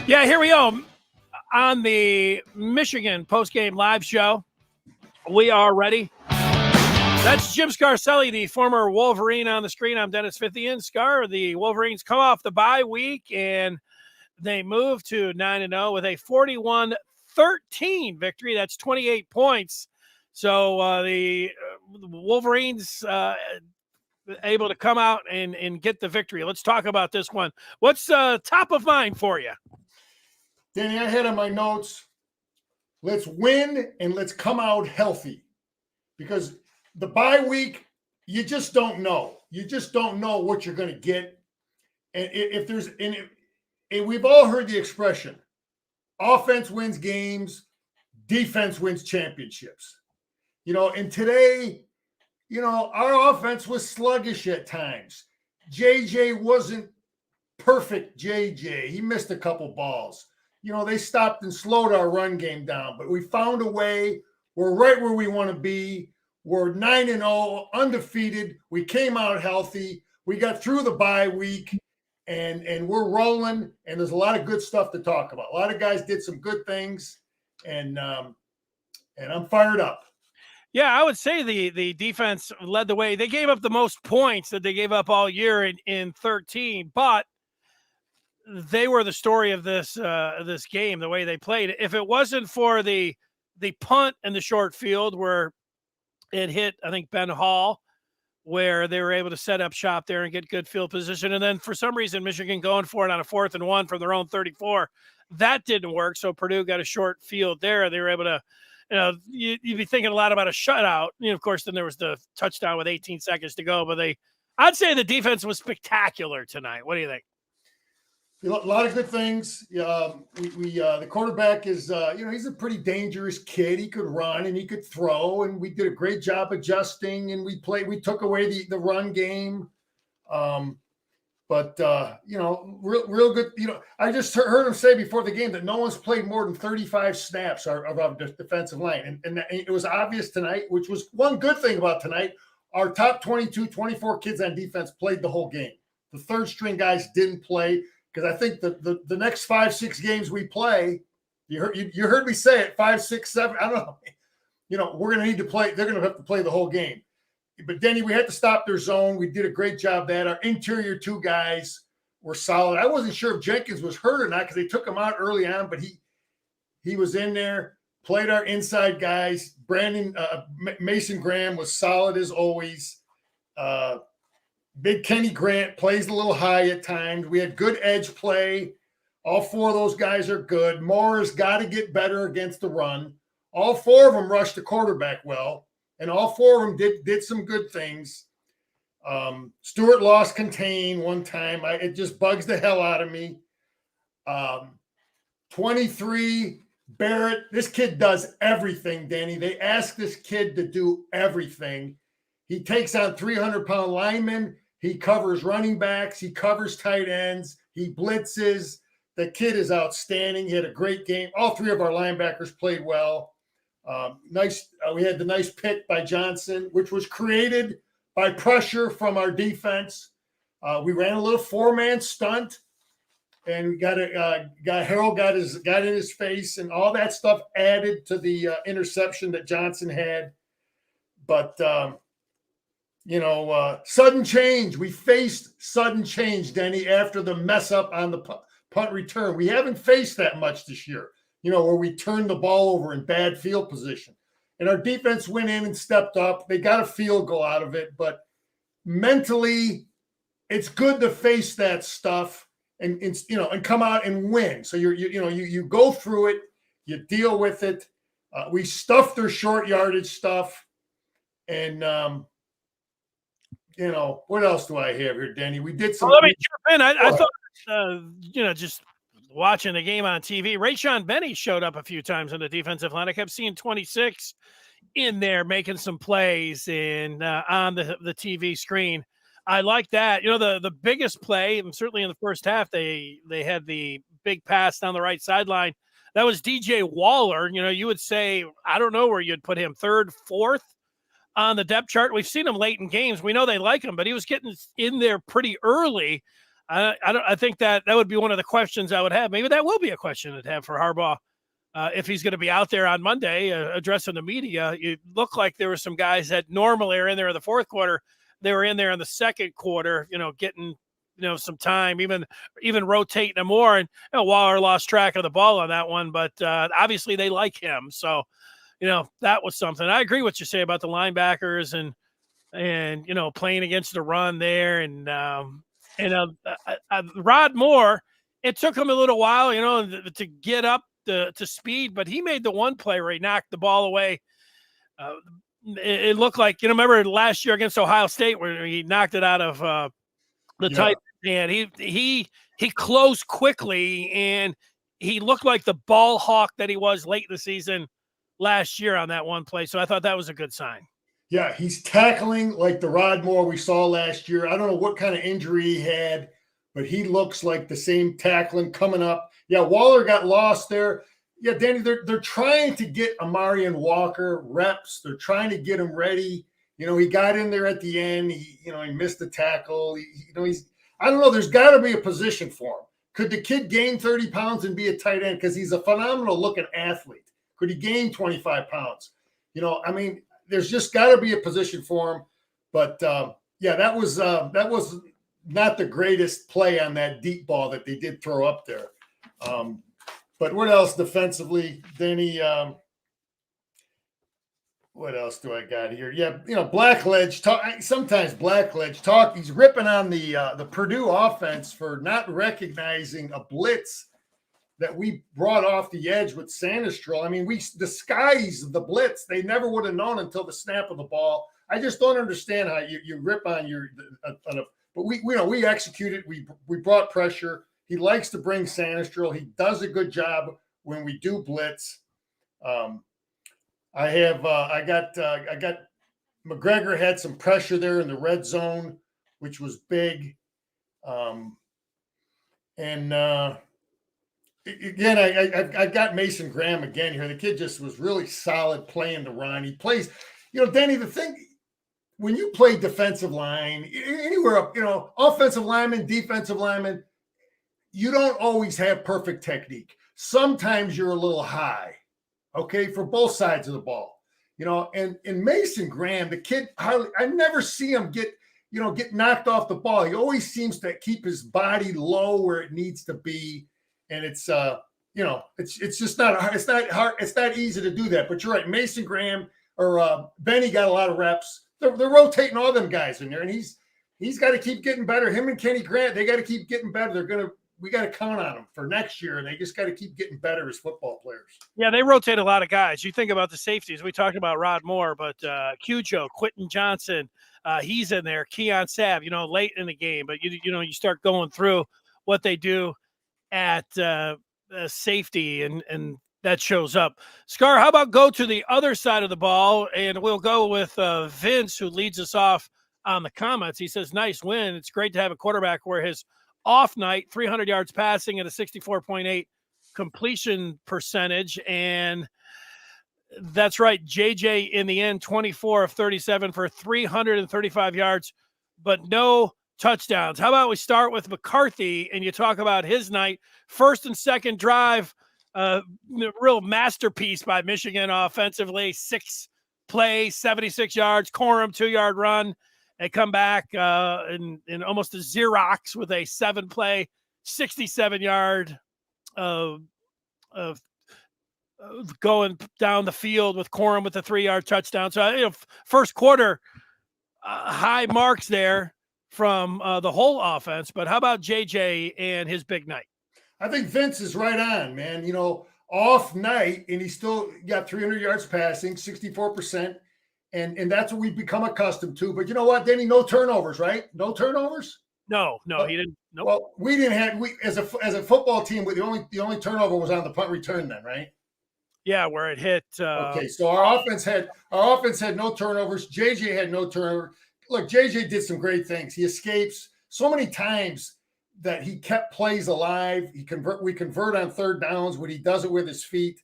Yeah, here we go on the Michigan postgame live show. We are ready. That's Jim Scarcelli, the former Wolverine on the screen. I'm Dennis Fithian. Scar, the Wolverines come off the bye week, and they move to 9-0 with a 41-13 victory. That's 28 points. So the Wolverines able to come out and get the victory. Let's talk about this one. What's top of mind for you? Danny, I had on my notes, let's win and let's come out healthy, because the bye week, you just don't know. You just don't know what you're going to get. And if there's, and we've all heard the expression, offense wins games, defense wins championships. And today, our offense was sluggish at times. JJ wasn't perfect JJ. He missed a couple balls. They stopped and slowed our run game down, but we found a way. We're right where we want to be. We're 9-0, undefeated. We came out healthy. We got through the bye week, and we're rolling, and there's a lot of good stuff to talk about. A lot of guys did some good things, and I'm fired up. Yeah, I would say the defense led the way. They gave up the most points that they gave up all year in 13, but they were the story of this game, the way they played. If it wasn't for the punt and the short field where it hit, I think, Ben Hall, where they were able to set up shop there and get good field position. And then for some reason, Michigan going for it on a 4th and 1 from their own 34. That didn't work. So Purdue got a short field there. They were able to, you'd be thinking a lot about a shutout. Of course, then there was the touchdown with 18 seconds to go. But I'd say the defense was spectacular tonight. What do you think? A lot of good things. The quarterback is, he's a pretty dangerous kid. He could run and he could throw, and we did a great job adjusting. And we took away the run game. Real good. I just heard him say before the game that no one's played more than 35 snaps of our defensive line, and it was obvious tonight. Which was one good thing about tonight. Our top 22, 24 kids on defense played the whole game. The third string guys didn't play. Because I think the next 5-6 games we play, you heard me say it, 5, 6, 7. I don't know. We're going to need to play. They're going to have to play the whole game. But Denny, we had to stop their zone. We did a great job that. Our interior 2 guys were solid. I wasn't sure if Jenkins was hurt or not because they took him out early on, but he was in there. Played our inside guys. Mason Graham was solid as always. Big Kenny Grant plays a little high at times. We had good edge play. All 4 of those guys are good. Moore's got to get better against the run. All 4 of them rushed the quarterback well, and all 4 of them did some good things. Stewart lost contain one time. It just bugs the hell out of me. 23, Barrett. This kid does everything, Danny. They ask this kid to do everything. He takes on 300-pound linemen. He covers running backs. He covers tight ends. He blitzes. The kid is outstanding. He had a great game. All 3 of our linebackers played well. Nice. We had the nice pick by Johnson, which was created by pressure from our defense. We ran a little 4-man stunt, and we got Harold got in his face, and all that stuff added to the interception that Johnson had. But sudden change. We faced sudden change, Denny, after the mess up on the punt return. We haven't faced that much this year, where we turned the ball over in bad field position. And our defense went in and stepped up. They got a field goal out of it, but mentally, it's good to face that stuff and come out and win. So you go through it, you deal with it. We stuffed their short yardage stuff, and what else do I have here, Danny? We did some. Well, let me jump in. I thought, just watching the game on TV, Rayshon Benny showed up a few times on the defensive line. I kept seeing 26 in there making some plays and on the TV screen. I like that. The biggest play, and certainly in the first half, they had the big pass down the right sideline. That was DJ Waller. You would say, I don't know where you'd put him, 3rd, 4th. On the depth chart. We've seen him late in games. We know they like him, but he was getting in there pretty early I think that would be one of the questions I would have. Maybe that will be a question I'd have for Harbaugh. If he's going to be out there on Monday addressing the media. It looked like there were some guys that normally are in there in the fourth quarter. They were in there in the second quarter, getting, some time, even rotating them more. And Waller lost track of the ball on that one, but obviously they like him. So, that was something. I agree with what you say about the linebackers and playing against the run there. And Rod Moore, it took him a little while, to get up to speed, but he made the one play where he knocked the ball away. It looked like, remember last year against Ohio State where he knocked it out of the tight end. He closed quickly, and he looked like the ball hawk that he was late in the season last year on that one play. So I thought that was a good sign. Yeah, he's tackling like the Rod Moore we saw last year. I don't know what kind of injury he had, but he looks like the same tackling coming up. Yeah, Waller got lost there. Yeah, Danny, they're trying to get Amarian Walker reps. They're trying to get him ready. He got in there at the end. He missed the tackle. I don't know. There's got to be a position for him. Could the kid gain 30 pounds and be a tight end? Because he's a phenomenal looking athlete. Could he gain 25 pounds? There's just got to be a position for him. But that was not the greatest play on that deep ball that they did throw up there. But what else defensively, Denny? What else do I got here? Yeah, Blackledge talk. Sometimes Blackledge talk. He's ripping on the Purdue offense for not recognizing a blitz that we brought off the edge with Sanistrel. We disguised the blitz. They never would have known until the snap of the ball. I just don't understand how you rip on but we executed. We brought pressure. He likes to bring Sanistrel. He does a good job when we do blitz. I got McGregor had some pressure there in the red zone, which was big. Again, I got Mason Graham again here. The kid just was really solid playing the run. He plays, Denny, the thing, when you play defensive line, anywhere up, offensive lineman, defensive lineman, you don't always have perfect technique. Sometimes you're a little high, okay, for both sides of the ball. And Mason Graham, the kid, I never see him get knocked off the ball. He always seems to keep his body low where it needs to be. And it's just not hard. It's not easy to do that. But you're right. Mason Graham or Benny got a lot of reps. They're rotating all them guys in there, and he's got to keep getting better. Him and Kenny Grant, they got to keep getting better. We got to count on them for next year, and they just got to keep getting better as football players. Yeah, they rotate a lot of guys. You think about the safeties. We talked about Rod Moore, but Cujo, Quentin Johnson, he's in there. Keon Sav, late in the game, but you start going through what they do at safety, and that shows up. Scar, how about go to the other side of the ball, and we'll go with Vince, who leads us off on the comments. He says, nice win. It's great to have a quarterback where his off night, 300 yards passing at a 64.8 completion percentage. And that's right. JJ in the end, 24 of 37 for 335 yards, but no touchdowns. How about we start with McCarthy and you talk about his night, first and second drive, real masterpiece by Michigan offensively, 6 plays, 76 yards, Corum 2-yard run. They come back in almost a Xerox with a 7-play, 67-yard of going down the field with Corum with a 3-yard touchdown. So, first quarter, high marks there from the whole offense. But how about JJ and his big night? I think Vince is right on, man. Off night, and he still got 300 yards passing, 64%. And that's what we've become accustomed to. But you know what, Danny? No turnovers, right? No turnovers? No, he didn't. Nope. Well, we didn't have as a football team, the only turnover was on the punt return then, right? Yeah, where it hit. Okay, so our offense had no turnovers. JJ had no turnover. Look, JJ did some great things. He escapes so many times that he kept plays alive. We convert on third downs when he does it with his feet,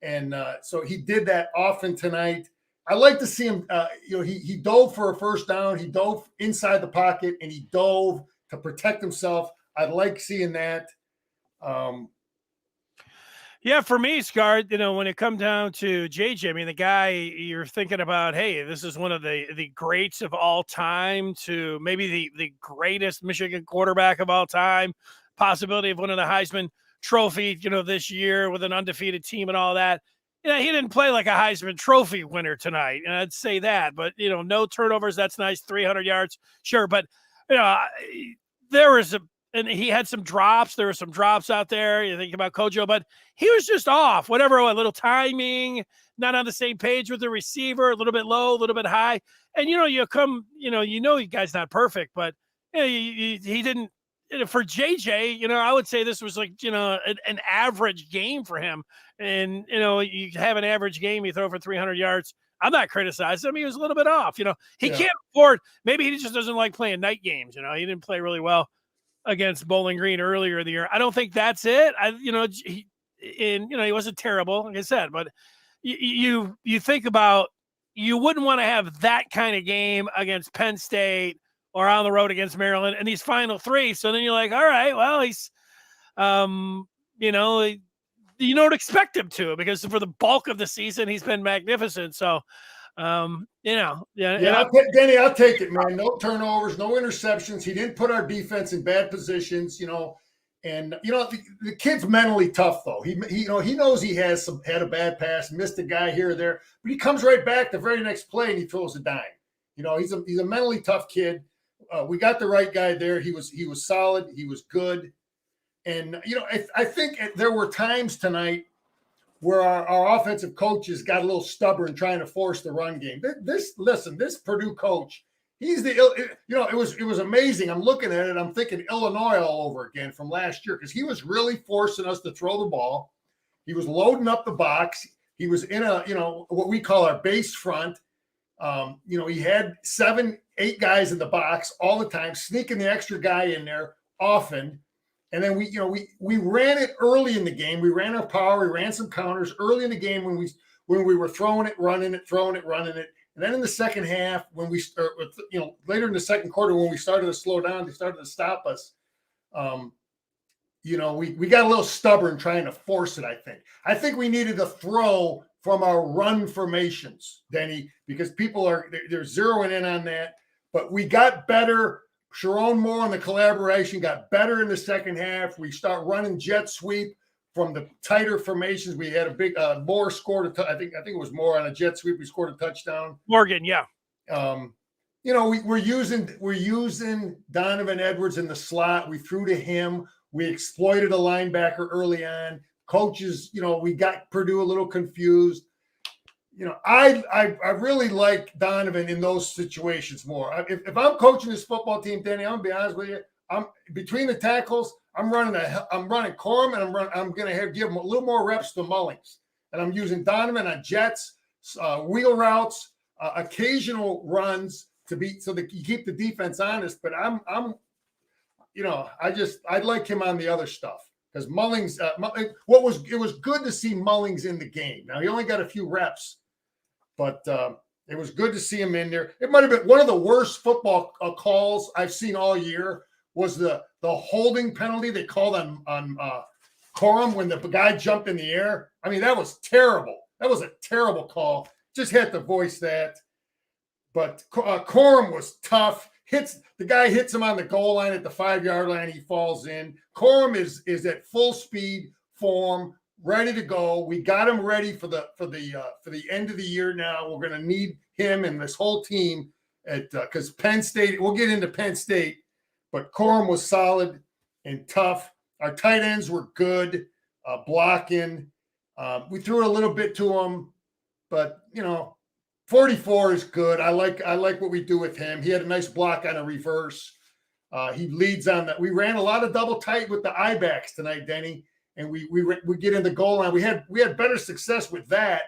and so he did that often tonight. I like to see him. He dove for a first down. He dove inside the pocket, and he dove to protect himself I like seeing that. Yeah, for me, Scar, when it comes down to JJ, I mean, the guy you're thinking about, hey, this is one of the greats of all time, to maybe the greatest Michigan quarterback of all time, possibility of winning the Heisman Trophy, this year with an undefeated team and all that. He didn't play like a Heisman Trophy winner tonight, and I'd say that. But no turnovers, that's nice. 300 yards, sure, but there was and he had some drops. There were some drops out there. You think about Kojo, but he was just off. Whatever, a little timing, not on the same page with the receiver, a little bit low, a little bit high. And you guy's not perfect, but he didn't. For JJ, I would say this was like an average game for him. And you have an average game, you throw for 300 yards. I'm not criticizing him. He was a little bit off. He can't afford. Maybe he just doesn't like playing night games. He didn't play really well against Bowling Green earlier in the year. I don't think that's it. He wasn't terrible, like I said, but you think about, you wouldn't want to have that kind of game against Penn State or on the road against Maryland and these final three. So then you're like, all right, well, he's, you don't expect him to, because for the bulk of the season, he's been magnificent. So, Danny, I'll take it, man. No turnovers, no interceptions. He didn't put our defense in bad positions, and the kid's mentally tough though. He knows he had a bad pass, missed a guy here or there, but he comes right back the very next play and he throws a dime. He's a mentally tough kid. We got the right guy there. He was solid. He was good. And, I think there were times tonight where our offensive coaches got a little stubborn trying to force the run game. This Purdue coach, it was amazing. I'm looking at it. I'm thinking Illinois all over again from last year, because he was really forcing us to throw the ball. He was loading up the box. He was in what we call our base front. He had 7-8 guys in the box all the time, sneaking the extra guy in there often. And then we ran it early in the game. We ran our power. We ran some counters early in the game when we were throwing it, running it. And then in the second half, when we start, later in the second quarter, when we started to slow down, they started to stop us. We got a little stubborn trying to force it. I think we needed to throw from our run formations, Denny, because people they're zeroing in on that. But we got better. Sharon Moore and the collaboration got better in the second half. We start running jet sweep from the tighter formations. We had a big Moore scored I think it was Moore on a jet sweep. We scored a touchdown. Morgan, yeah. We're using Donovan Edwards in the slot. We threw to him. We exploited a linebacker early on. Coaches, we got Purdue a little confused. I really like Donovan in those situations more. If I'm coaching this football team, Danny, I'm gonna be honest with you. I'm between the tackles. I'm running Corum, and I'm gonna give him a little more reps to Mullings, and I'm using Donovan on jets, wheel routes, occasional runs so that you keep the defense honest. But I'd like him on the other stuff, because Mullings. It was good to see Mullings in the game. Now he only got a few reps. But it was good to see him in there. It might have been one of the worst football calls I've seen all year was the holding penalty they called on Corum when the guy jumped in the air. I mean, that was terrible. That was a terrible call. Just had to voice that. But Corum was tough. The guy hits him on the goal line at the 5-yard line. He falls in. Corum is at full speed form, ready to go. We got him ready for the end of the year. Now we're going to need him and this whole team because Penn State. We'll get into Penn State, but Corum was solid and tough. Our tight ends were good, blocking. We threw it a little bit to him, but 44 is good. I like what we do with him. He had a nice block on a reverse. He leads on that. We ran a lot of double tight with the I backs tonight, Denny. And we get in the goal line. We had better success with that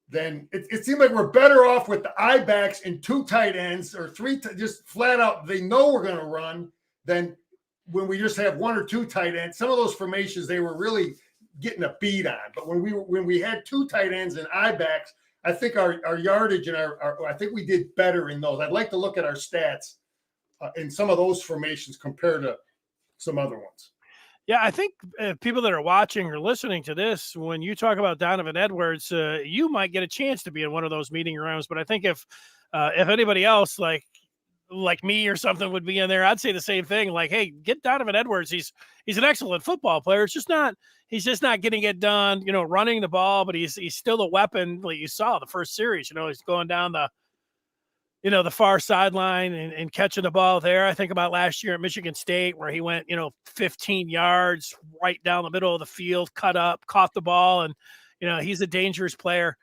than it seemed like we're better off with the I backs and 2 tight ends or 3, just flat out. They know we're going to run than when we just have 1 or 2 tight ends. Some of those formations they were really getting a beat on. But when we had 2 tight ends and I backs, I think our yardage and I think we did better in those. I'd like to look at our stats in some of those formations compared to some other ones. Yeah, I think people that are watching or listening to this, when you talk about Donovan Edwards, you might get a chance to be in one of those meeting rooms. But I think if anybody else like me or something would be in there, I'd say the same thing. Like, hey, get Donovan Edwards. He's an excellent football player. It's just not he's just not getting it done, running the ball, but he's still a weapon. Like you saw the first series, he's going down the far sideline and catching the ball there. I think about last year at Michigan State where he went, 15 yards right down the middle of the field, cut up, caught the ball. And, he's a dangerous player.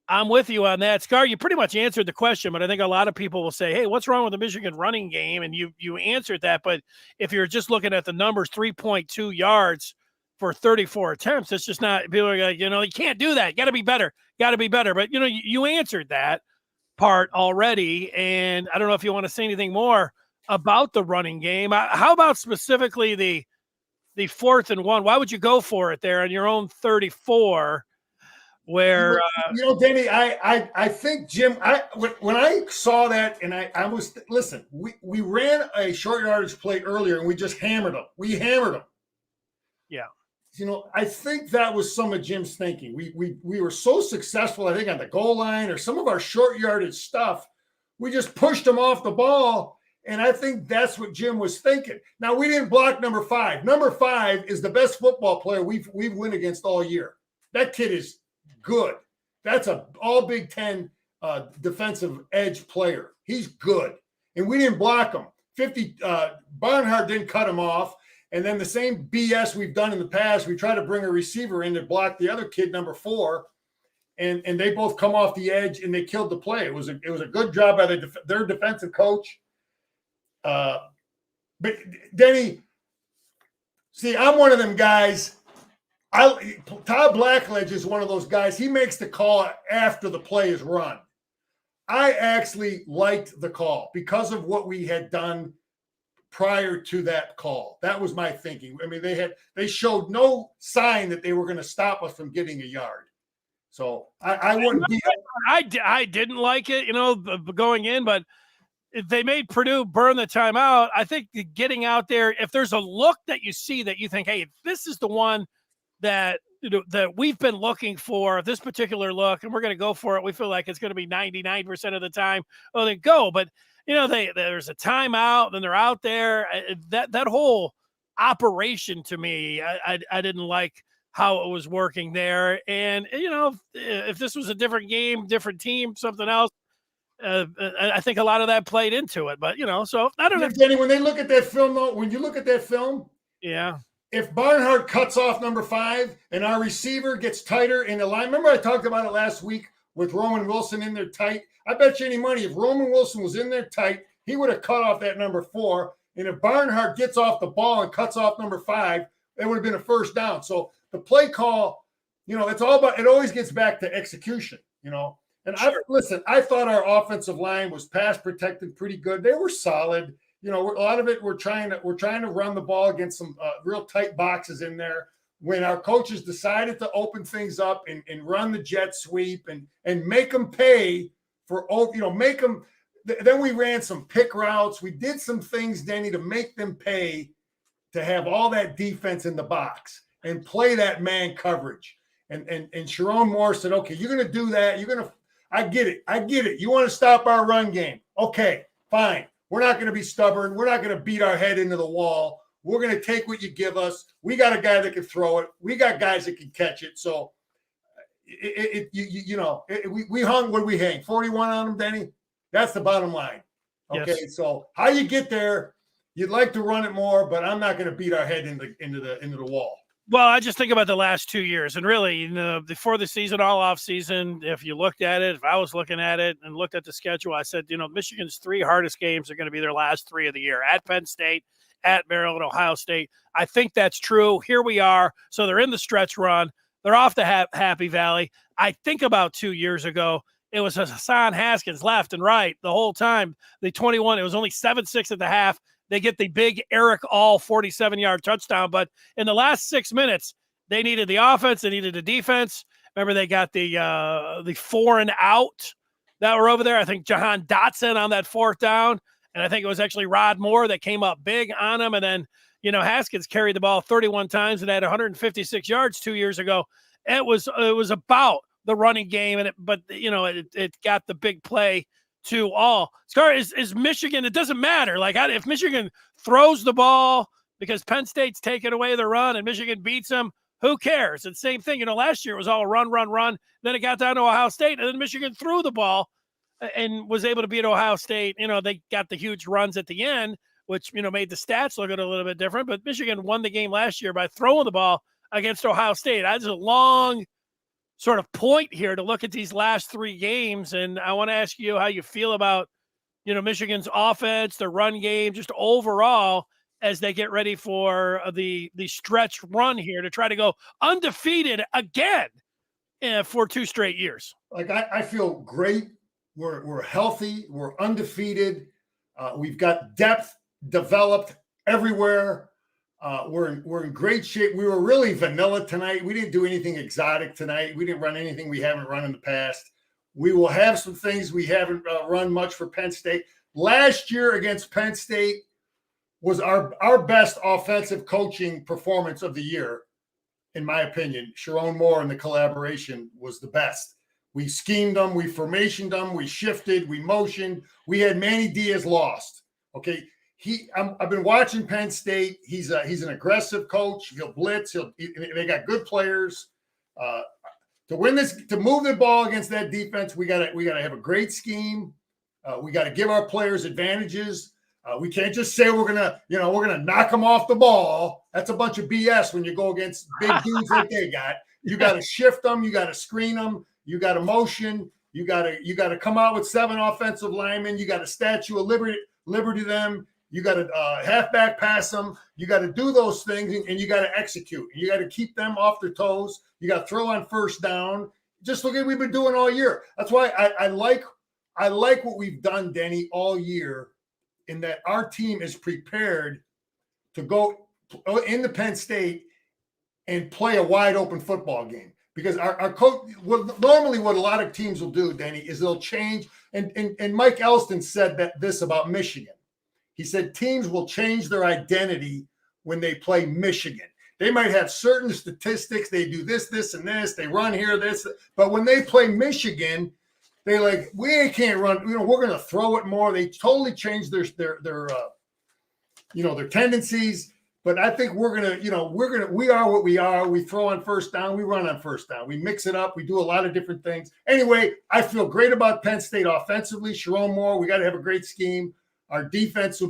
I'm with you on that. Scar, you pretty much answered the question, but I think a lot of people will say, hey, what's wrong with the Michigan running game? And you answered that. But if you're just looking at the numbers, 3.2 yards for 34 attempts, it's just not, people are like, you can't do that. Got to be better. But, you answered that part already. And I don't know if you want to say anything more about the running game. How about specifically the 4th and 1? Why would you go for it there on your own 34? Where Danny, I think Jim, when I saw that and I was listen, we ran a short yardage play earlier and we just hammered them. Yeah. I think that was some of Jim's thinking. We were so successful, I think, on the goal line or some of our short yardage stuff. We just pushed them off the ball. And I think that's what Jim was thinking. Now, we didn't block number 5. Number 5 is the best football player we've won against all year. That kid is good. That's a all Big Ten defensive edge player. He's good. And we didn't block him. Barnhart didn't cut him off. And then the same BS we've done in the past, we try to bring a receiver in to block the other kid, number 4, and they both come off the edge and they killed the play. It was a good job by their defensive coach. But Denny, see, I'm one of them guys. Todd Blackledge is one of those guys. He makes the call after the play is run. I actually liked the call because of what we had done prior to that call. That was my thinking. I mean, they showed no sign that they were going to stop us from getting a yard. So I wouldn't be. I didn't like it, going in, but they made Purdue burn the timeout. I think getting out there, if there's a look that you see that you think, hey, this is the one that we've been looking for, this particular look, and we're going to go for it. We feel like it's going to be 99% of the time. Oh, they go, but there's a timeout, then they're out there. That whole operation to me, I didn't like how it was working there. And if this was a different game, different team, something else, I think a lot of that played into it. But so I don't know. Danny, when they look at that film, though, when you look at that film, yeah. If Barnhart cuts off number 5 and our receiver gets tighter in the line, remember I talked about it last week with Roman Wilson in there tight? I bet you any money if Roman Wilson was in there tight, he would have cut off that number 4. And if Barnhart gets off the ball and cuts off number 5, it would have been a first down. So the play call, it's all about, it always gets back to execution, And I thought our offensive line was pass protected pretty good. They were solid. A lot of it we're trying to run the ball against some real tight boxes in there. When our coaches decided to open things up and run the jet sweep and make them pay for, make them. Then we ran some pick routes. We did some things, Denny, to make them pay to have all that defense in the box and play that man coverage. And Sharon Moore said, okay, you're going to do that. I get it. You want to stop our run game. Okay, fine. We're not going to be stubborn. We're not going to beat our head into the wall. We're going to take what you give us. We got a guy that can throw it. We got guys that can catch it. So, we hung when we hang 41 on them, Denny. That's the bottom line. Okay, yes. So how you get there? You'd like to run it more, but I'm not going to beat our head into the wall. Well, I just think about the last 2 years, and really, before the season, all off season, if you looked at it, if I was looking at it and looked at the schedule, I said, Michigan's 3 hardest games are going to be their last 3 of the year: at Penn State, at Maryland, Ohio State. I think that's true. Here we are. So they're in the stretch run. They're off the Happy Valley. I think about 2 years ago, it was Hassan Haskins left and right the whole time. The 21, it was only 7-6 at the half. They get the big Eric All 47-yard touchdown. But in the last 6 minutes, they needed the offense. They needed the defense. Remember, they got the 4 and out that were over there. I think Jahan Dotson on that 4th down. And I think it was actually Rod Moore that came up big on him. And then, Haskins carried the ball 31 times and had 156 yards 2 years ago. It was about the running game, but it got the big play to all. Scar, is Michigan, it doesn't matter. Like, if Michigan throws the ball because Penn State's taking away the run and Michigan beats them, who cares? It's the same thing. Last year it was all run. Then it got down to Ohio State, and then Michigan threw the ball and was able to beat Ohio State. They got the huge runs at the end, which, made the stats look a little bit different. But Michigan won the game last year by throwing the ball against Ohio State. That's a long sort of point here to look at these last 3 games. And I want to ask you how you feel about, Michigan's offense, their run game, just overall, as they get ready for the stretch run here to try to go undefeated again for 2 straight years. Like, I feel great. We're healthy. We're undefeated. We've got depth developed everywhere. We're in great shape. We were really vanilla tonight. We didn't do anything exotic tonight. We didn't run anything we haven't run in the past. We will have some things we haven't run much for Penn State. Last year against Penn State was our best offensive coaching performance of the year, in my opinion. Sharon Moore and the collaboration was the best. We schemed them, we formationed them, we shifted, we motioned. We had Manny Diaz lost. Okay, I've been watching Penn State. He's an aggressive coach. He'll blitz. They got good players. To win this, to move the ball against that defense, we gotta have a great scheme. We got to give our players advantages. We can't just say we're gonna knock them off the ball. That's a bunch of BS when you go against big dudes like they got. You got to shift them. You got to screen them. You got to motion. You got to come out with 7 offensive linemen. You got to Statue of Liberty them. You got to halfback pass them. You got to do those things, and you got to execute. You got to keep them off their toes. You got to throw on first down. Just look at what we've been doing all year. That's why I like what we've done, Denny, all year, in that our team is prepared to go into Penn State and play a wide open football game. Because our coach, normally what a lot of teams will do, Denny, is they'll change. And Mike Elston said this about Michigan. He said teams will change their identity when they play Michigan. They might have certain statistics. They do this, and this. They run here, this. But when they play Michigan, they like, we can't run. We're going to throw it more. They totally change their tendencies. But I think we are what we are. We throw on first down. We run on first down. We mix it up. We do a lot of different things. Anyway, I feel great about Penn State offensively. Sharon Moore, we got to have a great scheme. Our defense,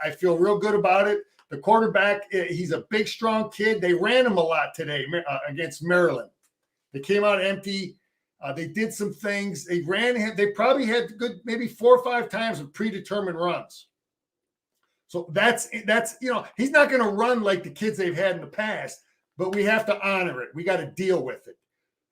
I feel real good about it. The quarterback, he's a big, strong kid. They ran him a lot today against Maryland. They came out empty. They did some things. They ran him. They probably had good, maybe 4 or 5 times of predetermined runs. So that's he's not going to run like the kids they've had in the past, but we have to honor it. We got to deal with it.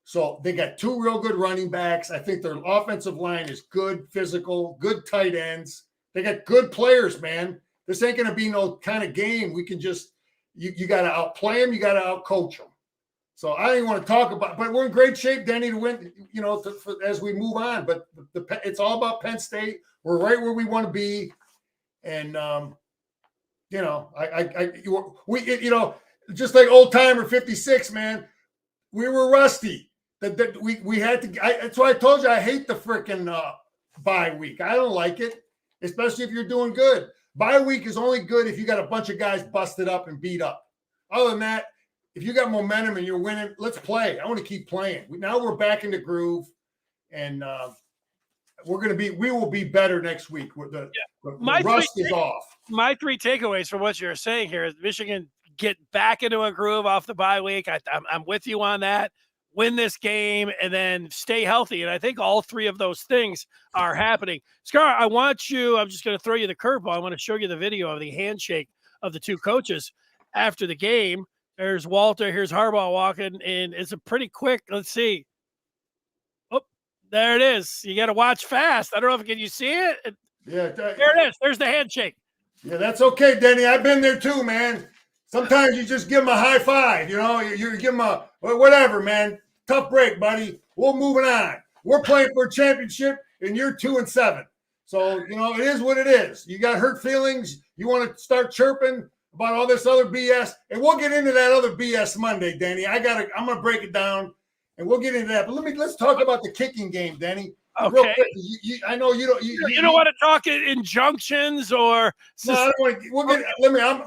So they got 2 real good running backs. I think their offensive line is good, physical, good tight ends. They got good players, man. This ain't going to be no kind of game. We can just you got to outplay them. You got to outcoach them. So I don't even want to talk about, but we're in great shape, Denny, to win. As we move on. But it's all about Penn State. We're right where we want to be, and just like old timer 56, man. We were rusty. That we had to. That's why I told you I hate the freaking bye week. I don't like it, especially if you're doing good. Bye week is only good if you got a bunch of guys busted up and beat up. Other than that, if you got momentum and you're winning, let's play. I want to keep playing. Now we're back in the groove, and we will be better next week. The rust is off. My 3 takeaways from what you're saying here is Michigan get back into a groove off the bye week. I'm with you on that. Win this game and then stay healthy. And I think all 3 of those things are happening. Scar, I'm just going to throw you the curveball. I want to show you the video of the handshake of the 2 coaches after the game. There's Walter. Here's Harbaugh walking, and it's a pretty quick. Let's see. Oh, there it is. You got to watch fast. I don't know can you see it? Yeah. There it is. There's the handshake. Yeah, that's okay, Denny. I've been there too, man. Sometimes you just give them a high five. You give them a whatever, man. Tough break, buddy. We're moving on. We're playing for a championship, and you're 2-7. So, it is what it is. You got hurt feelings. You want to start chirping. about all this other BS, and we'll get into that other BS Monday, Danny. I'm gonna break it down, and we'll get into that. But let's talk about the kicking game, Danny. Real Okay. quick. I know you don't. You don't want to talk injunctions or. No, I don't want to. We'll get.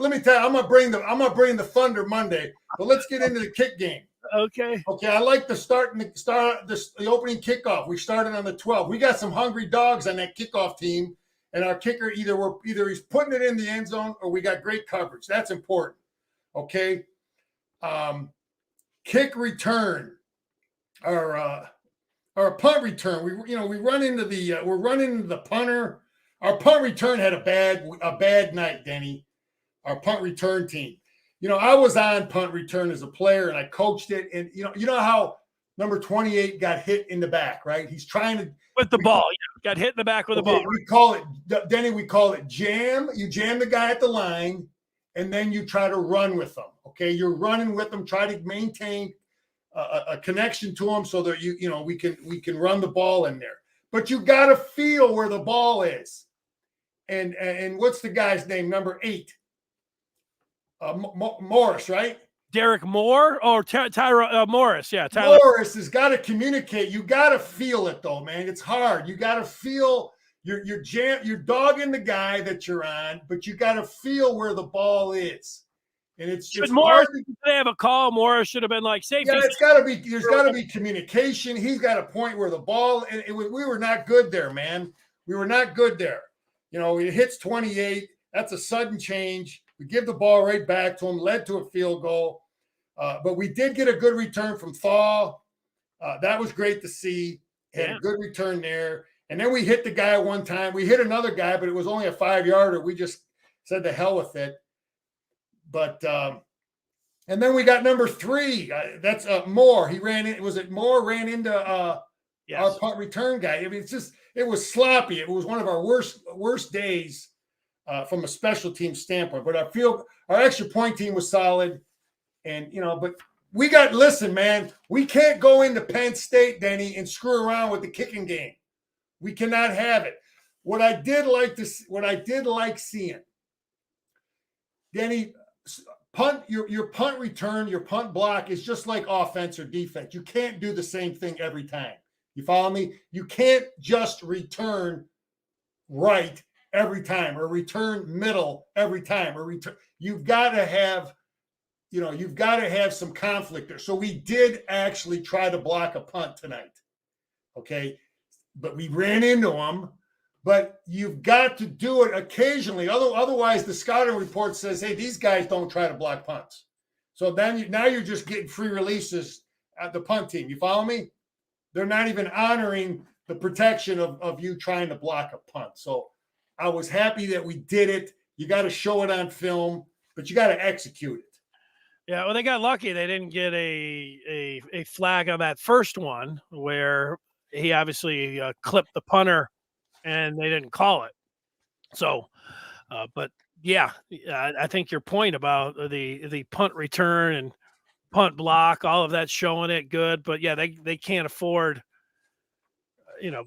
Let me tell you. I'm gonna bring the thunder Monday. But let's get into the kick game. Okay. Okay. I like the the opening kickoff. We started on the 12th. We got some hungry dogs on that kickoff team. And our kicker either he's putting it in the end zone or we got great coverage. That's important. Okay. Kick return or punt return. We run into we're running into the punter. Our punt return had a bad night, Denny. Our punt return team. I was on punt return as a player and I coached it. And you know how number 28 got hit in the back, right? He's trying to with the ball. Got hit in the back with the ball. We call it jam. You jam the guy at the line, and then you try to run with them. Okay, you're running with them. Try to maintain a connection to them so that we can run the ball in there. But you got to feel where the ball is. And what's the guy's name? Number 8, Morris, right? Derek Moore or Tyra Morris. Yeah, Tyler Morris has got to communicate. You got to feel it though, man. It's hard. You got to feel you're dogging the guy that you're on, but you got to feel where the ball is. And it's Morris, did they have a call? Morris should have been like safety. Yeah, it's got to be. There's got to be communication. He's got a point where the ball. And we were not good there, man. We were not good there. It hits 28. That's a sudden change. We give the ball right back to him. Led to a field goal. But we did get a good return from Thaw. That was great to see. Had a good return there. And then we hit the guy one time. We hit another guy, but it was only a 5-yarder. We just said the hell with it. But and then we got number 3. That's Moore. He ran in. Was it Moore ran into our punt return guy? I mean, it was sloppy. It was one of our worst days from a special team standpoint. But our extra point team was solid. And, but listen, man, we can't go into Penn State, Denny, and screw around with the kicking game. We cannot have it. What I did like seeing, Denny, your punt return, your punt block is just like offense or defense. You can't do the same thing every time. You follow me? You can't just return right every time or return middle every time or you've got to have some conflict there. So we did actually try to block a punt tonight. Okay. But we ran into them. But you've got to do it occasionally. Otherwise, the scouting report says, hey, these guys don't try to block punts. So then now you're just getting free releases at the punt team. You follow me? They're not even honoring the protection of you trying to block a punt. So I was happy that we did it. You got to show it on film, but you got to execute it. Yeah, well, they got lucky. They didn't get a flag on that first one where he obviously clipped the punter and they didn't call it. So, but yeah, I think your point about the punt return and punt block, all of that showing it good. But yeah, they can't afford,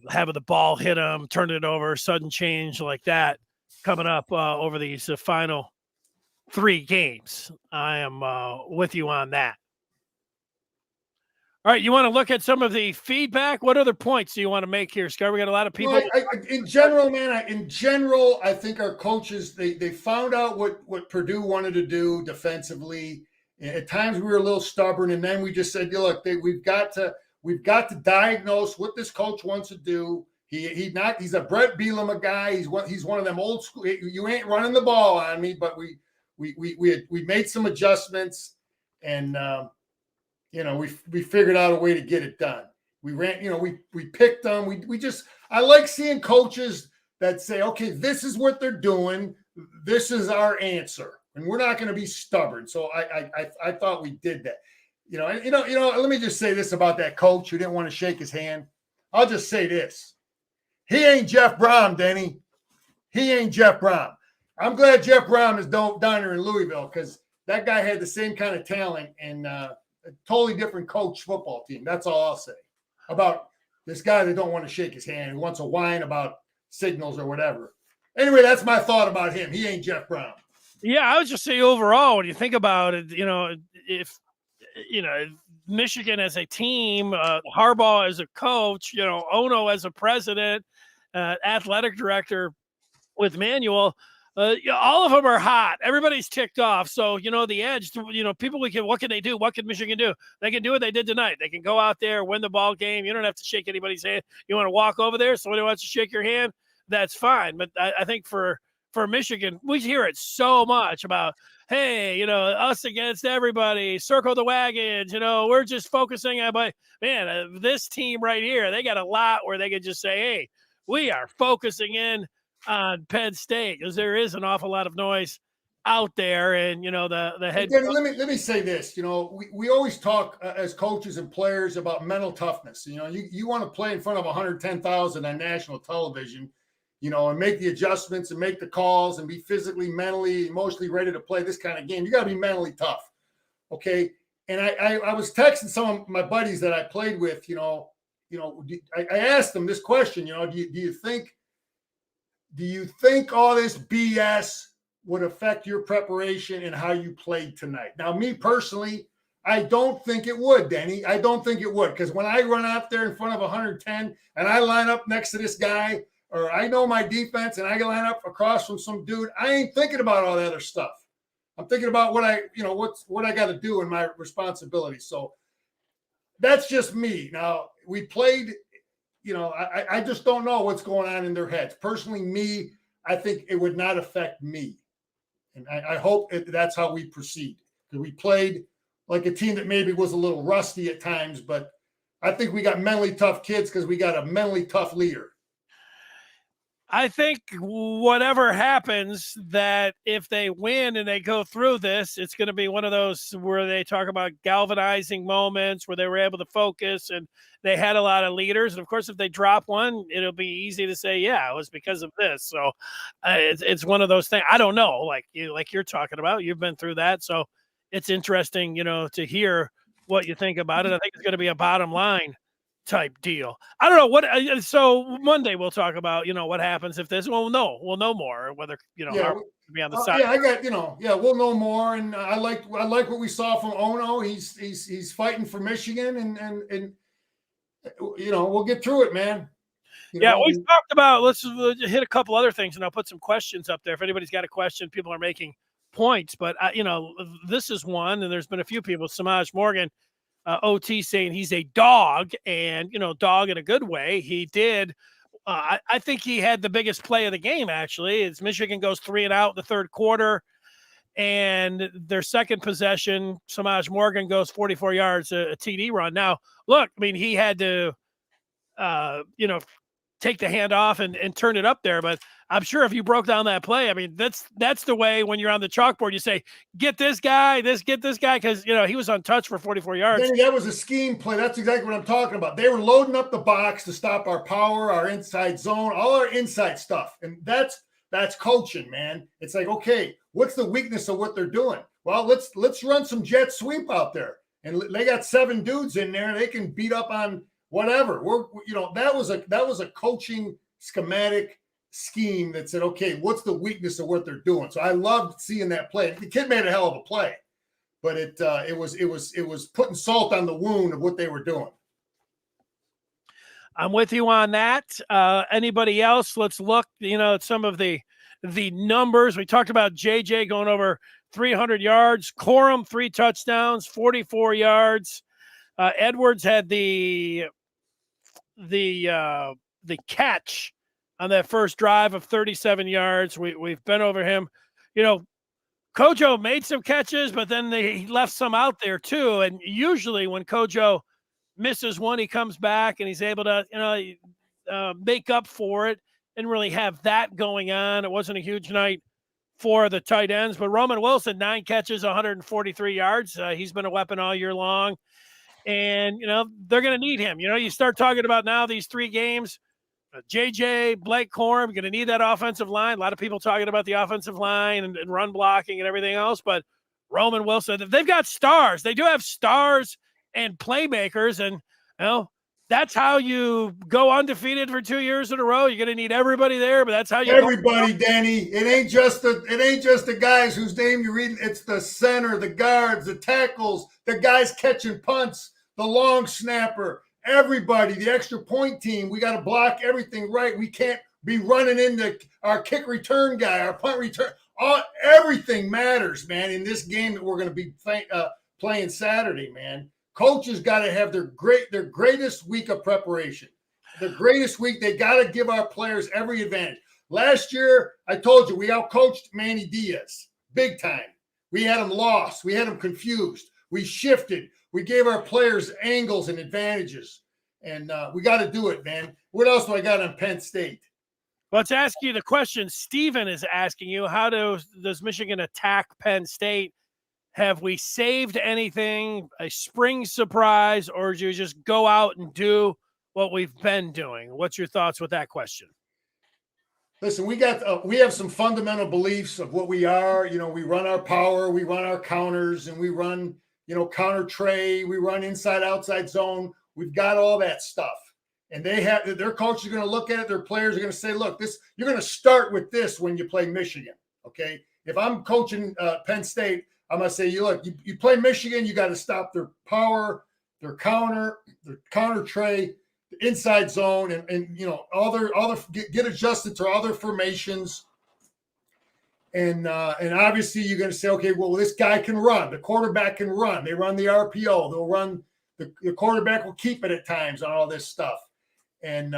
having the ball hit them, turn it over, sudden change like that coming up over these final 3 games. I am with you on that. All right, you want to look at some of the feedback? What other points do you want to make here, Scott? We got a lot of people. Well, in general, I think our coaches, they found out what Purdue wanted to do defensively. At times we were a little stubborn, and then we just said, look, we've got to diagnose what this coach wants to do. He's a Brett Bielema guy. He's one of them old school. You ain't running the ball on me, but we made some adjustments, and we figured out a way to get it done. We ran, we picked them. I like seeing coaches that say, okay, this is what they're doing. This is our answer, and we're not going to be stubborn. So I thought we did that. Let me just say this about that coach who didn't want to shake his hand. I'll just say this. He ain't Jeff Brom, Denny. He ain't Jeff Brom. I'm glad Jeff Brom is down here in Louisville because that guy had the same kind of talent and a totally different coach football team. That's all I'll say about this guy that don't want to shake his hand, who wants to whine about signals or whatever. Anyway, that's my thought about him. He ain't Jeff Brom. Yeah, I would just say overall, when you think about it, if Michigan as a team, Harbaugh as a coach, Ono as a president, athletic director with Manuel, all of them are hot. Everybody's ticked off. So, the edge, people what can they do? What can Michigan do? They can do what they did tonight. They can go out there, win the ball game. You don't have to shake anybody's hand. You want to walk over there, somebody wants to shake your hand, that's fine. But I think for Michigan, we hear it so much about, hey, us against everybody, circle the wagons, we're just focusing on, but man, this team right here, they got a lot where they could just say, hey, we are focusing in on Penn State, because there is an awful lot of noise out there. And, the head. Danny, let me say this. We always talk as coaches and players about mental toughness. You want to play in front of 110,000 on national television, and make the adjustments and make the calls and be physically, mentally, emotionally ready to play this kind of game. You got to be mentally tough. Okay. And I was texting some of my buddies that I played with, I asked them this question, do you think all this BS would affect your preparation and how you played tonight? Now, me personally, I don't think it would, Denny. I don't think it would, because when I run out there in front of 110 and I line up next to this guy, or I know my defense and I line up across from some dude, I ain't thinking about all that other stuff. I'm thinking about what I got to do in my responsibility. So that's just me. Now, we played, I just don't know what's going on in their heads. Personally, me, I think it would not affect me. And I hope that's how we proceed. Because we played like a team that maybe was a little rusty at times, but I think we got mentally tough kids because we got a mentally tough leader. I think whatever happens, that if they win and they go through this, it's going to be one of those where they talk about galvanizing moments where they were able to focus and they had a lot of leaders. And of course, if they drop one, it'll be easy to say, yeah, it was because of this. So it's one of those things. I don't know, like you're talking about, you've been through that. So it's interesting, to hear what you think about it. I think it's going to be a bottom line type deal. I don't know what. So Monday we'll talk about what happens if this. We'll know more whether how be on the side. Yeah, I got we'll know more. And I like what we saw from Ono. He's fighting for Michigan, and we'll get through it, man. We've talked about. Let's hit a couple other things, and I'll put some questions up there. If anybody's got a question, people are making points, but this is one, and there's been a few people. Samaj Morgan. OT saying he's a dog, and dog in a good way. He did. I think he had the biggest play of the game. Actually, it's Michigan goes 3 and out in the third quarter, and their second possession, Samaj Morgan goes 44 yards, a TD run. Now, look, I mean, he had to, take the hand off and turn it up there. But I'm sure if you broke down that play, I mean, that's the way when you're on the chalkboard, you say, get this guy, because, he was untouched for 44 yards. Danny, that was a scheme play. That's exactly what I'm talking about. They were loading up the box to stop our power, our inside zone, all our inside stuff. And that's coaching, man. It's like, okay, what's the weakness of what they're doing? Well, let's run some jet sweep out there. And they got 7 dudes in there. They can beat up on whatever. That was a coaching schematic scheme that said, okay, what's the weakness of what they're doing? So I loved seeing that play. The kid made a hell of a play, but it was putting salt on the wound of what they were doing. I'm with you on that. Anybody else? Let's look, at some of the numbers. We talked about JJ going over 300 yards, Corum 3 touchdowns, 44 yards. Edwards had the catch on that first drive of 37 yards. We've been over him. Kojo made some catches, but then he left some out there too. And usually when Kojo misses one, he comes back and he's able to, make up for it and really have that going on. It wasn't a huge night for the tight ends, but Roman Wilson, 9 catches, 143 yards. He's been a weapon all year long. And, they're going to need him. You start talking about now these 3 games, JJ, Blake Corum, going to need that offensive line. A lot of people talking about the offensive line and run blocking and everything else. But Roman Wilson, they've got stars. They do have stars and playmakers. And, That's how you go undefeated for 2 years in a row. You're going to need everybody there, but that's how you everybody, Danny. It ain't just the guys whose name you read. It's the center, the guards, the tackles, the guys catching punts, the long snapper, everybody, the extra point team. We got to block everything right. We can't be running into our kick return guy, our punt return. Everything matters, man, in this game that we're going to be playing Saturday, man. Coaches got to have their greatest week of preparation. The greatest week. They got to give our players every advantage. Last year, I told you, we outcoached Manny Diaz big time. We had him lost. We had him confused. We shifted. We gave our players angles and advantages. And we got to do it, man. What else do I got on Penn State? Let's ask you the question Steven is asking you. How does Michigan attack Penn State? Have we saved anything, a spring surprise, or do you just go out and do what we've been doing? What's your thoughts with that question? Listen, we have some fundamental beliefs of what we are. You know, we run our power, we run our counters, and we run, counter tray, we run inside, outside zone. We've got all that stuff. And their coaches are going to look at it. Their players are going to say, look, you're going to start with this when you play Michigan. Okay. If I'm coaching Penn State, I'm going to say, you play Michigan, you got to stop their power, their counter tray, the inside zone, and get adjusted to all their formations. And obviously you're going to say, okay, well, this guy can run. The quarterback can run. They run the RPO. They'll run. The quarterback will keep it at times on all this stuff. And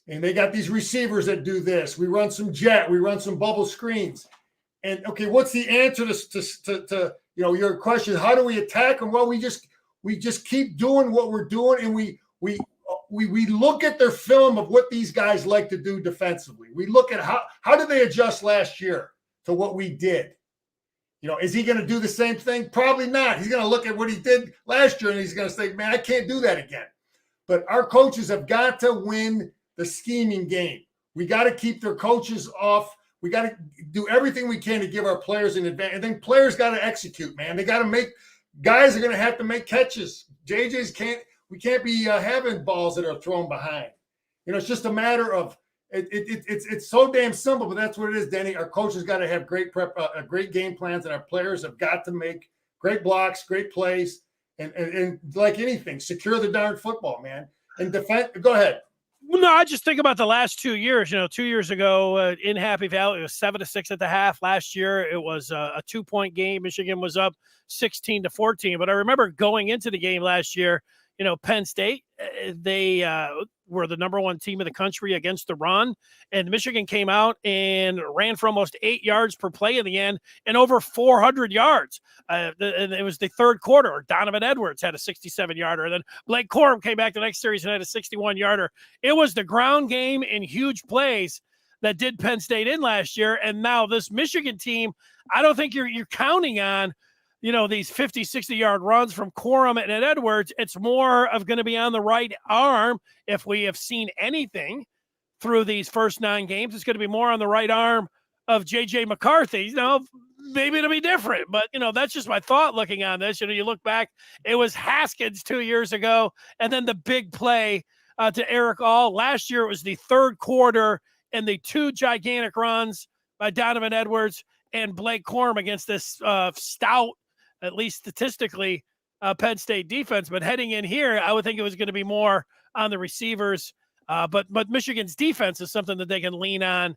they got these receivers that do this. We run some jet. We run some bubble screens. And okay, what's the answer to your question? How do we attack them? Well, we just keep doing what we're doing, and we look at their film of what these guys like to do defensively. We look at how did they adjust last year to what we did. Is he going to do the same thing? Probably not. He's going to look at what he did last year, and he's going to say, man, I can't do that again. But our coaches have got to win the scheming game. We got to keep their coaches off. We got to do everything we can to give our players an advantage. And then players got to execute, man. They got to guys are going to have to make catches. We can't be having balls that are thrown behind. It's just a matter of, it's so damn simple, but that's what it is, Denny. Our coaches got to have great great game plans, and our players have got to make great blocks, great plays, and like anything, secure the darn football, man. And defend. Go ahead. No, I just think about the last 2 years. 2 years ago in Happy Valley, it was 7-6 at the half. Last year, it was a 2-point game. Michigan was up 16-14. But I remember going into the game last year, Penn State, they were the number one team in the country against the run. And Michigan came out and ran for almost 8 yards per play in the end and over 400 yards. And it was the third quarter. Donovan Edwards had a 67-yarder. And then Blake Corum came back the next series and had a 61-yarder. It was the ground game and huge plays that did Penn State in last year. And now this Michigan team, I don't think you're counting on these 50, 60-yard runs from Corum and Edwards. It's more of going to be on the right arm. If we have seen anything through these first 9 games, it's going to be more on the right arm of J.J. McCarthy. Maybe it'll be different, but, that's just my thought looking on this. You look back, it was Haskins 2 years ago, and then the big play to Eric All. Last year, it was the third quarter and the 2 gigantic runs by Donovan Edwards and Blake Corum against this stout, at least statistically, Penn State defense. But heading in here, I would think it was going to be more on the receivers. But Michigan's defense is something that they can lean on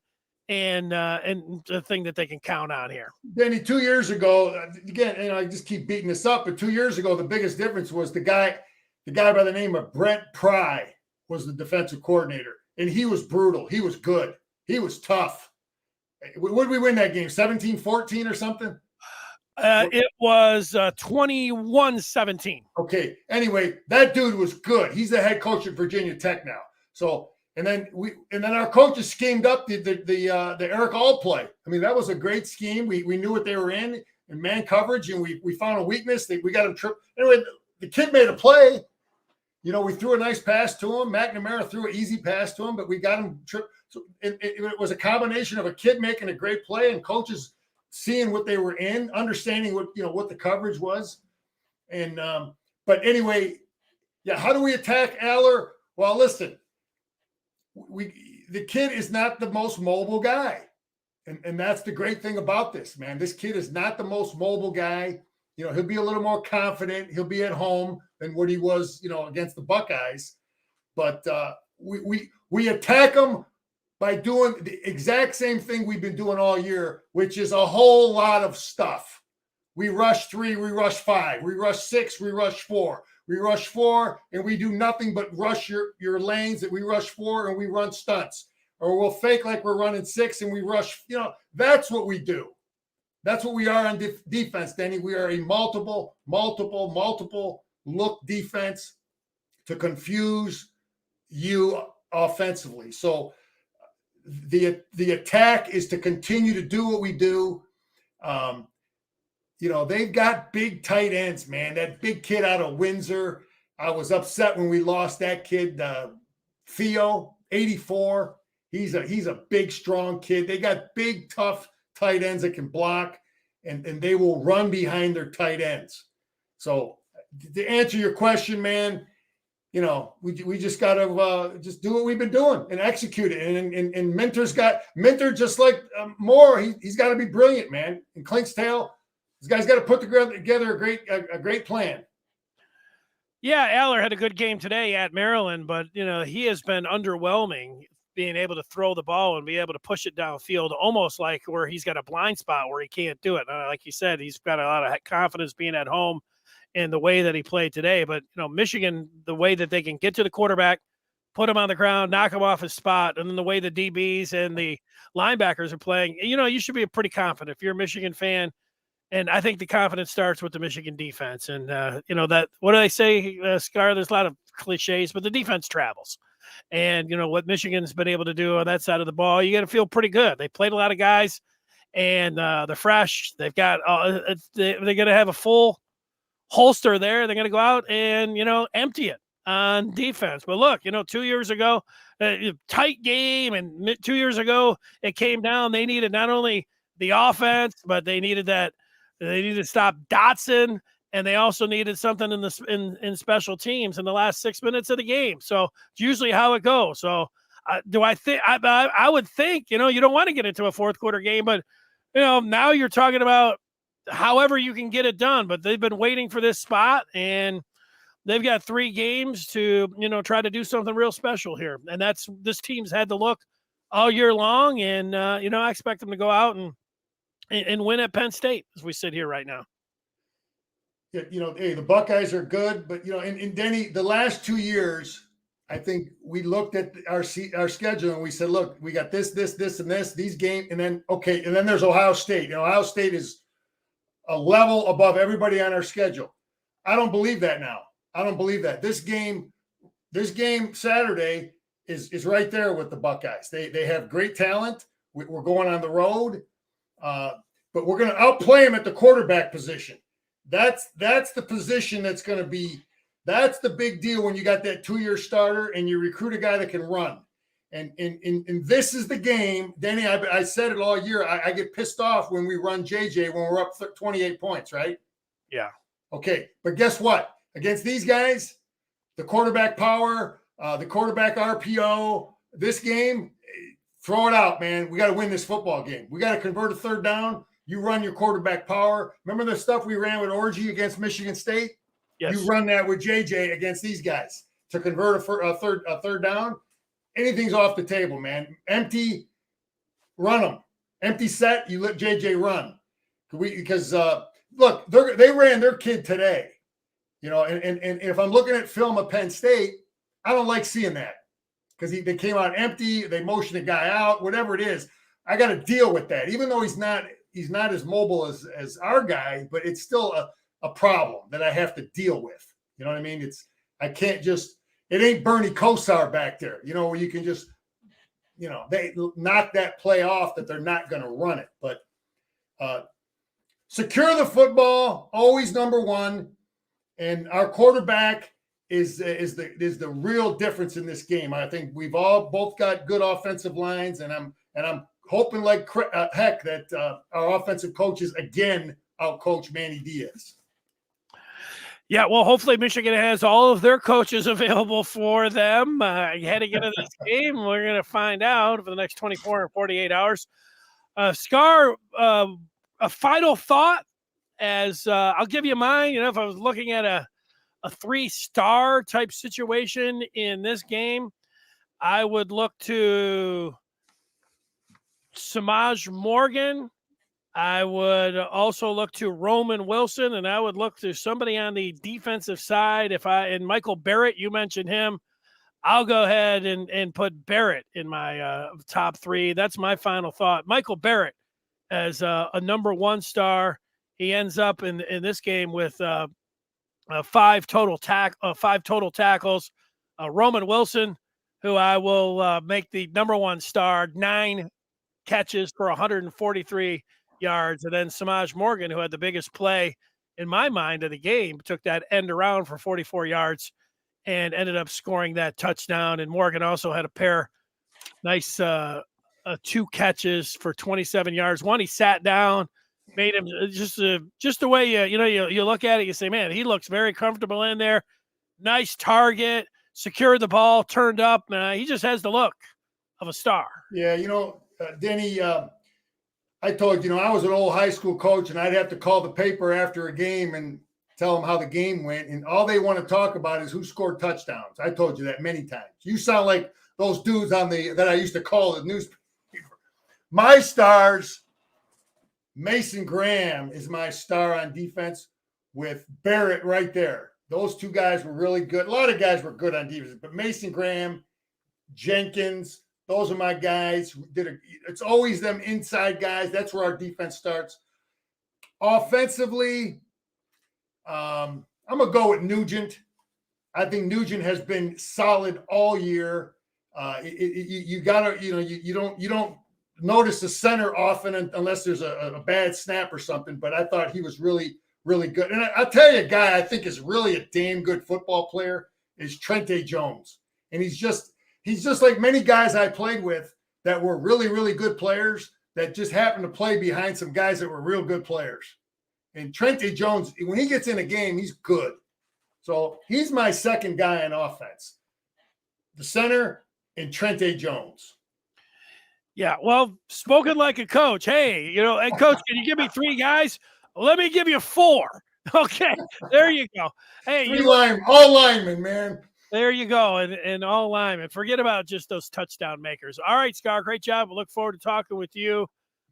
and the thing that they can count on here. Danny, 2 years ago, again, I just keep beating this up, but 2 years ago, the biggest difference was the guy by the name of Brent Pry was the defensive coordinator, and he was brutal. He was good. He was tough. What did we win that game? 17-14 or something? It was 21-17. Okay. Anyway, that dude was good. He's the head coach at Virginia Tech now. So, and then our coaches schemed up the Eric All play. I mean, that was a great scheme. We knew what they were in man coverage, and we found a weakness. We got him tripped. Anyway, the kid made a play. We threw a nice pass to him. McNamara threw an easy pass to him, but we got him tripped. So it was a combination of a kid making a great play and coaches seeing what they were in, understanding what the coverage was. And, but anyway, Yeah, how do we attack Aller? Well, listen, the kid is not the most mobile guy. And that's the great thing about this, man. This kid is not the most mobile guy. You know, he'll be a little more confident. He'll be at home than what he was, against the Buckeyes. But we attack him by doing the exact same thing we've been doing all year, which is a whole lot of stuff. We rush 3, we rush 5, we rush 6, we rush 4. We rush 4, and we do nothing but rush your lanes. That we rush 4, and we run stunts. Or we'll fake like we're running 6, and we rush. That's what we do. That's what we are on defense, Denny. We are a multiple look defense to confuse you offensively. So the attack is to continue to do what we do. They've got big tight ends, man. That big kid out of Windsor. I was upset when we lost that kid, Theo, 84. He's a big, strong kid. They got big, tough tight ends that can block, and they will run behind their tight ends. So to answer your question, man, we just got to just do what we've been doing and execute it. And Minter, just like Moore, he's got to be brilliant, man. And Klinkstale, this guy's got to put together a great plan. Yeah, Aller had a good game today at Maryland, but he has been underwhelming, being able to throw the ball and be able to push it downfield, almost like where he's got a blind spot where he can't do it. Like you said, he's got a lot of confidence being at home in the way that he played today. But Michigan, the way that they can get to the quarterback, put him on the ground, knock him off his spot, and then the way the DBs and the linebackers are playing, you should be pretty confident if you're a Michigan fan. And I think the confidence starts with the Michigan defense. And, that, what do they say, Scar? There's a lot of cliches, but the defense travels. And, what Michigan's been able to do on that side of the ball, you got to feel pretty good. They played a lot of guys, and they're fresh. They've got they're going to have a full holster there. They're going to go out and, empty it on defense. But look, 2 years ago, tight game. And 2 years ago, it came down. They needed not only the offense, but they needed that. They needed to stop Dotson, and they also needed something in special teams in the last 6 minutes of the game. So it's usually how it goes. So I would think, you don't want to get into a fourth quarter game, but now you're talking about however you can get it done. But they've been waiting for this spot, and they've got 3 games to try to do something real special here. And this team's had to look all year long, and I expect them to go out and win at Penn State as we sit here right now. Yeah, hey, the Buckeyes are good, but and Denny, the last 2 years, I think we looked at our schedule and we said, look, we got this, and this, these games, and then there's Ohio State. Ohio State is a level above everybody on our schedule. I don't believe that now. I don't believe that. This game Saturday is right there with the Buckeyes. They have great talent. We're going on the road. But we're going to outplay him at the quarterback position. That's the position that's going to be – that's the big deal when you got that 2-year starter and you recruit a guy that can run. And this is the game. Danny, I said it all year. I get pissed off when we run JJ when we're up 28 points, right? Yeah. Okay, but guess what? Against these guys, the quarterback power, the quarterback RPO, this game – throw it out, man. We got to win this football game. We got to convert a third down. You run your quarterback power. Remember the stuff we ran with Orgy against Michigan State? Yes. You run that with JJ against these guys to convert a third down. Anything's off the table, man. Empty, run them. Empty set, you let JJ run. Because look, they ran their kid today. And if I'm looking at film of Penn State, I don't like seeing that. Because they came out empty, they motioned a guy out, whatever it is. I got to deal with that, even though he's not as mobile as our guy, but it's still a problem that I have to deal with. You know what I mean? It ain't Bernie Kosar back there, where you can just, they knock that play off that they're not going to run it. But secure the football, always number one, and our quarterback is the real difference in this game. I think we've both got good offensive lines, and I'm hoping like heck that our offensive coaches again outcoach Manny Diaz. Yeah, well, hopefully Michigan has all of their coaches available for them heading into this game. We're going to find out over the next 24 or 48 hours. Scar, a final thought as I'll give you mine. If I was looking at a 3-star type situation in this game, I would look to Samaj Morgan. I would also look to Roman Wilson, and I would look to somebody on the defensive side. And Michael Barrett, you mentioned him. I'll go ahead and put Barrett in my top 3. That's my final thought. Michael Barrett as a number 1 star. He ends up in this game with 5 total tackles. Roman Wilson, who I will make the number 1 star, 9 catches for 143 yards. And then Samaj Morgan, who had the biggest play in my mind of the game, took that end around for 44 yards and ended up scoring that touchdown. And Morgan also had a pair nice 2 catches for 27 yards. One, he sat down, made him just the way you look at it, you say, man, he looks very comfortable in there. Nice target, secured the ball, turned up. He just has the look of a star. Yeah, Denny, I told I was an old high school coach, and I'd have to call the paper after a game and tell them how the game went, and all they want to talk about is who scored touchdowns. I told you that many times. You sound like those dudes that I used to call the newspaper. My stars, Mason Graham is my star on defense with Barrett right there. Those 2 guys were really good. A lot of guys were good on defense, but Mason Graham, Jenkins, those are my guys. It's always them inside guys. That's where our defense starts. Offensively, I'm going to go with Nugent. I think Nugent has been solid all year. You don't notice the center often unless there's a bad snap or something, but I thought he was really, really good. And I'll tell you a guy I think is really a damn good football player is Trente Jones. And he's just like many guys I played with that were really, really good players that just happened to play behind some guys that were real good players. And Trente Jones, when he gets in a game, he's good. So he's my second guy on offense. The center and Trente Jones. Yeah, well, spoken like a coach. Hey, hey, coach, can you give me 3 guys? Let me give you 4. Okay, there you go. Hey, all linemen, man. There you go, and all linemen. Forget about just those touchdown makers. All right, Scar, great job. We look forward to talking with you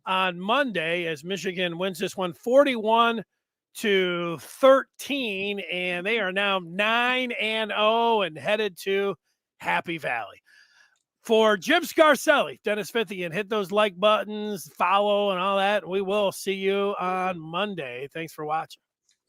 on Monday as Michigan wins this one 41-13, and they are now 9-0 and headed to Happy Valley. For Jim Scarcelli, Dennis Fithian, hit those like buttons, follow, and all that. We will see you on Monday. Thanks for watching.